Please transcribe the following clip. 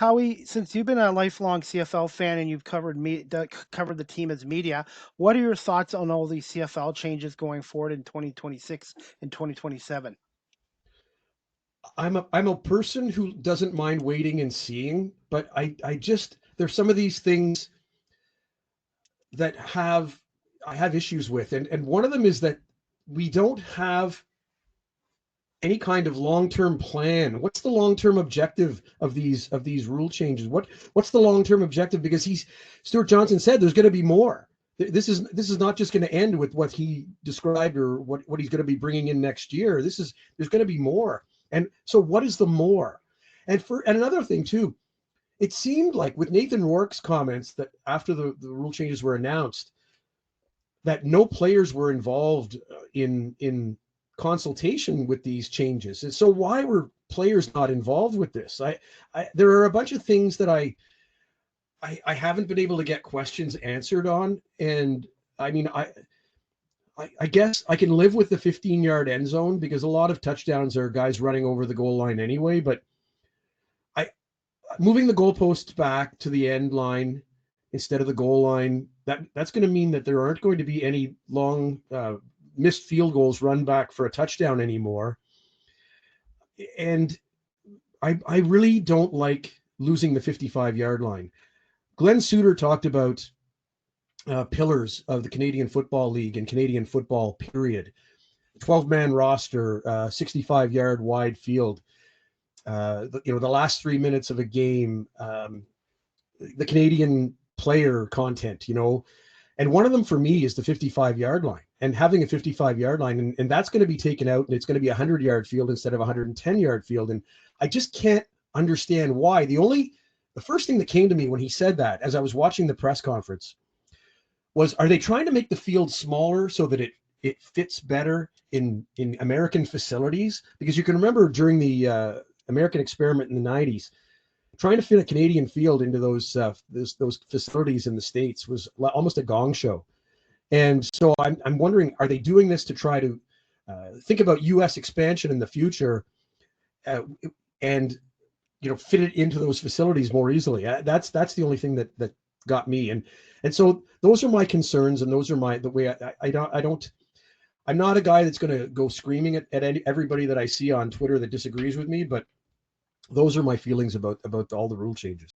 Howie, since you've been a lifelong CFL fan and you've covered the team as media, what are your thoughts on all these CFL changes going forward in 2026 and 2027? I'm a person who doesn't mind waiting and seeing, but I just there's some of these things that I have issues with, and one of them is that we don't have any kind of long-term plan. What's the long-term objective of these rule changes? What's the long-term objective? Because Stuart Johnson said there's going to be more. This is not just going to end with what he described or what he's going to be bringing in next year. There's going to be more. And so what is the more? And another thing too, it seemed like with Nathan Rourke's comments that after the rule changes were announced, that no players were involved in consultation with these changes. And so why were players not involved with this? There are a bunch of things that I haven't been able to get questions answered on. And I mean, I guess I can live with the 15-yard end zone because a lot of touchdowns are guys running over the goal line anyway. But I moving the goalposts back to the end line instead of the goal line, that's going to mean that there aren't going to be any long missed field goals run back for a touchdown anymore. And I really don't like losing the 55-yard line. Glenn Suter talked about pillars of the Canadian Football League and Canadian football, period. 12-man roster, 65-yard wide field. The last 3 minutes of a game, the Canadian player content, and one of them for me is the 55-yard line and having a 55-yard line. And that's going to be taken out and it's going to be a 100-yard field instead of a 110-yard field. And I just can't understand why. The first thing that came to me when he said that, as I was watching the press conference, was, are they trying to make the field smaller so that it fits better in American facilities? Because you can remember during the American experiment in the 90s, trying to fit a Canadian field into those facilities in the States was almost a gong show. And so I'm wondering, are they doing this to try to think about U.S. expansion in the future and fit it into those facilities more easily? That's the only thing that got me. And so those are my concerns, and those are the way I'm not a guy that's going to go screaming at everybody that I see on Twitter that disagrees with me, but those are my feelings about all the rule changes.